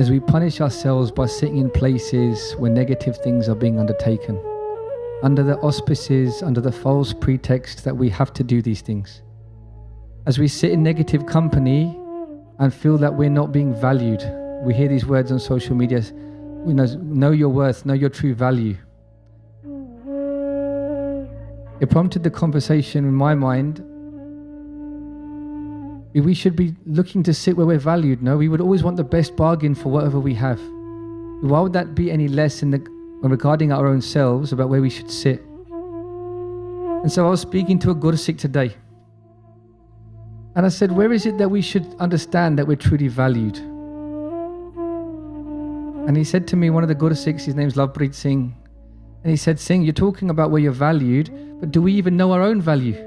as we punish ourselves by sitting in places where negative things are being undertaken, under the auspices, under the false pretext that we have to do these things. As we sit in negative company and feel that we're not being valued. We hear these words on social media, know your worth, know your true value. It prompted the conversation in my mind. We should be looking to sit where we're valued. No, we would always want the best bargain for whatever we have. Why would that be any less regarding our own selves about where we should sit? And so I was speaking to a Gursikh today. And I said, where is it that we should understand that we're truly valued? And he said to me, one of the Gursikhs, his name's Lovepreet Singh, and he said, Singh, you're talking about where you're valued, but do we even know our own value?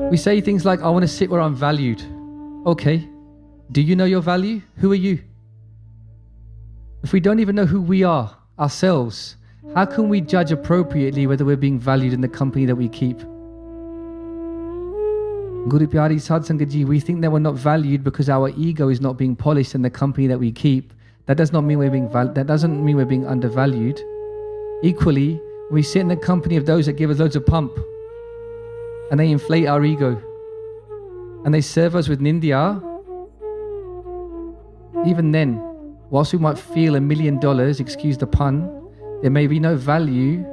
We say things like, I want to sit where I'm valued. Okay, do you know your value? Who are you? If we don't even know who we are, ourselves, how can we judge appropriately whether we're being valued in the company that we keep? Guru Pyari Sad Sangat Ji, we think that we're not valued because our ego is not being polished in the company that we keep. That does not mean we're being that doesn't mean we're being undervalued. Equally, we sit in the company of those that give us loads of pump and they inflate our ego and they serve us with nindya. Even then, whilst we might feel $1 million, excuse the pun, there may be no value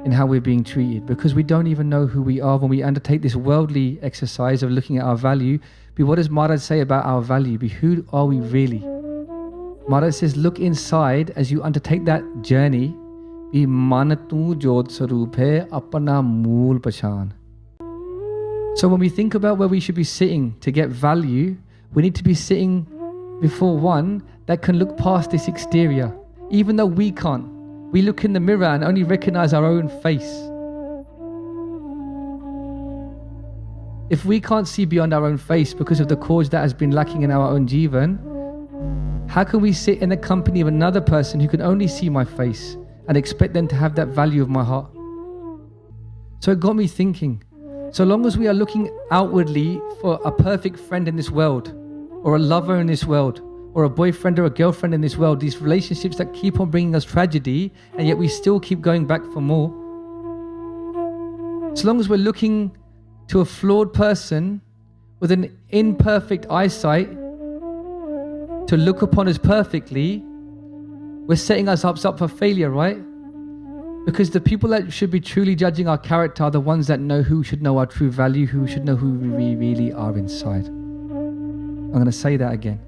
in how we're being treated because we don't even know who we are when we undertake this worldly exercise of looking at our value. But what does Maharaj say about our value? But who are we really? Maharaj says, look inside as you undertake that journey. Be man tu jot saroop hai apna mool pachan. So when we think about where we should be sitting to get value, we need to be sitting before one that can look past this exterior. Even though we can't, we look in the mirror and only recognize our own face. If we can't see beyond our own face because of the cause that has been lacking in our own jivan, how can we sit in the company of another person who can only see my face and expect them to have that value of my heart? So it got me thinking, so long as we are looking outwardly for a perfect friend in this world, or a lover in this world, or a boyfriend or a girlfriend in this world, these relationships that keep on bringing us tragedy, and yet we still keep going back for more. So long as we're looking to a flawed person with an imperfect eyesight to look upon us perfectly, we're setting us up for failure, right? Because the people that should be truly judging our character are the ones that know who should know our true value, who should know who we really are inside. I'm going to say that again.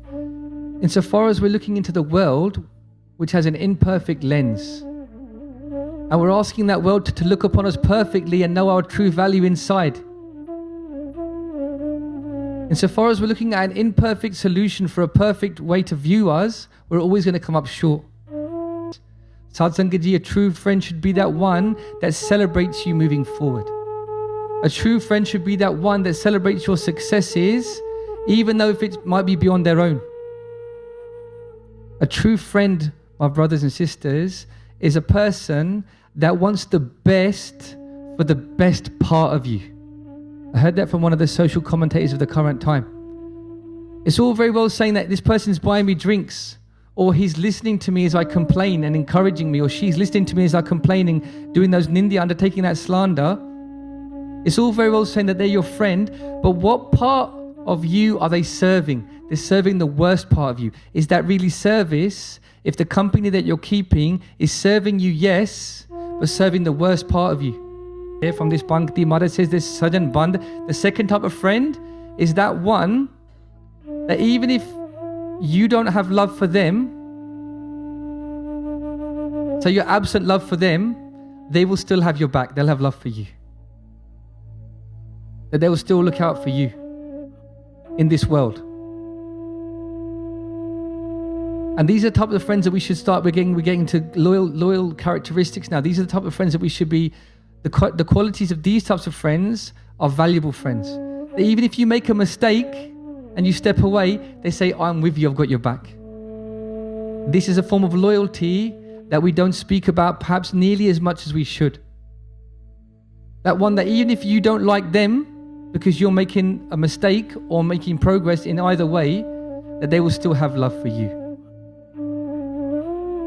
Insofar as we're looking into the world, which has an imperfect lens, and we're asking that world to look upon us perfectly and know our true value inside. Insofar as we're looking at an imperfect solution for a perfect way to view us, we're always going to come up short. Sad Sangat Ji, a true friend should be that one that celebrates you moving forward. A true friend should be that one that celebrates your successes, even though if it might be beyond their own. A true friend, my brothers and sisters, is a person that wants the best for the best part of you. I heard that from one of the social commentators of the current time. It's all very well saying that this person's buying me drinks, or he's listening to me as I complain and encouraging me, or she's listening to me as I complain and doing those nindya, undertaking that slander. It's all very well saying that they're your friend, but what part of you are they serving? They're serving the worst part of you. Is that really service if the company that you're keeping is serving you, yes, but serving the worst part of you? Here from this Pankti, Maharaj says this Sajan Band, the second type of friend is that one that even if you don't have love for them, so you're absent love for them, they will still have your back. They'll have love for you. That they will still look out for you in this world. And these are the type of friends that we should start. We're getting to loyal characteristics now. These are the type of friends that we should be. The qualities of these types of friends are valuable friends. That even if you make a mistake and you step away, they say, I'm with you, I've got your back. This is a form of loyalty that we don't speak about perhaps nearly as much as we should. That one that even if you don't like them because you're making a mistake or making progress in either way, that they will still have love for you.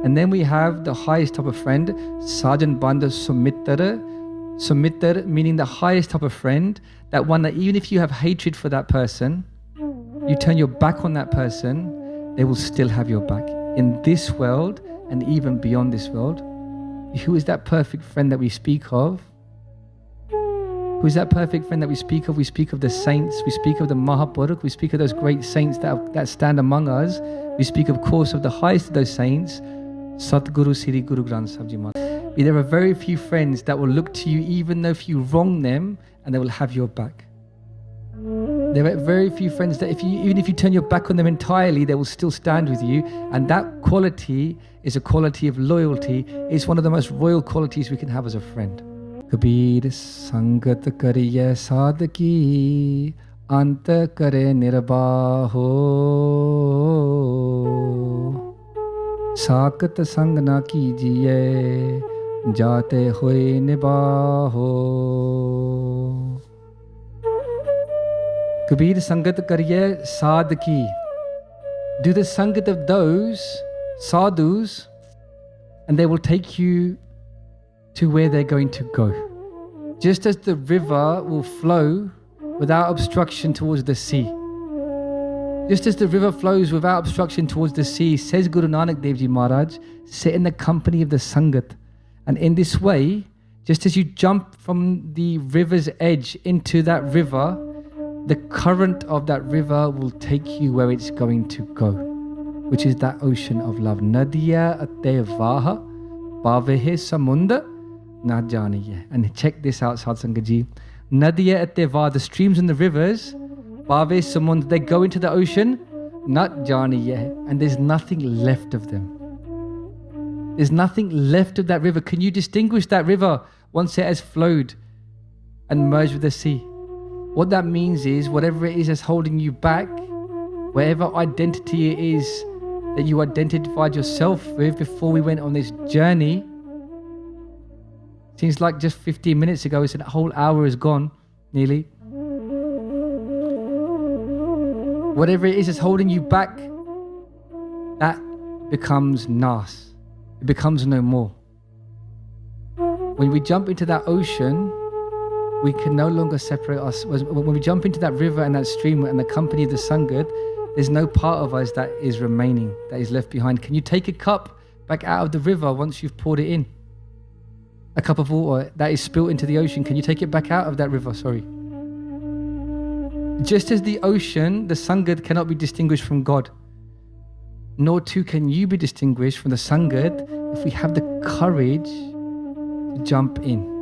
And then we have the highest type of friend, Sajan Banda Sumitara. Sumitar meaning the highest type of friend, that one that even if you have hatred for that person, you turn your back on that person, they will still have your back in this world and even beyond this world. Who is that perfect friend that we speak of? Who is that perfect friend that we speak of? We speak of the saints, we speak of the Mahapurush, we speak of those great saints that stand among us. We speak, of course, of the highest of those saints, Satguru Sri Guru Granth Sahib Ji Maharaj. There are very few friends that will look to you even though if you wrong them, and they will have your back. There are very few friends that even if you turn your back on them entirely, they will still stand with you. And that quality is a quality of loyalty. It's one of the most royal qualities we can have as a friend. Kabir Sangat kariye sadki ant kare nirbaho Sakat sang na kijiye jate hoye nibaho. Kabir Sangat kariye sadki. Do the Sangat of those sadhus, and they will take you to where they're going to go. Just as the river will flow without obstruction towards the sea. Just as the river flows without obstruction towards the sea, says Guru Nanak Dev Ji Maharaj, sit in the company of the Sangat. And in this way, just as you jump from the river's edge into that river, the current of that river will take you where it's going to go, which is that ocean of love. Nadiya ate vaha pavehe samunda na janiye. And check this out, Sadh Sangat Ji. Nadiya ate vaha, the streams and the rivers, pave samund, they go into the ocean, not janiye, and there's nothing left of them. There's nothing left of that river. Can you distinguish that river once it has flowed and merged with the sea? What that means is whatever it is that's holding you back, whatever identity it is that you identified yourself with before we went on this journey, seems like just 15 minutes ago, it's a whole hour is gone, nearly. Whatever it is that's holding you back, that becomes nas. It becomes no more. When we jump into that ocean, we can no longer separate us. When we jump into that river and that stream and the company of the Sangat, there's no part of us that is remaining, that is left behind. Can you take a cup back out of the river once you've poured it in? A cup of water that is spilt into the ocean, can you take it back out of that river? Sorry. Just as the ocean, the Sangat cannot be distinguished from God, nor too can you be distinguished from the Sangat if we have the courage to jump in.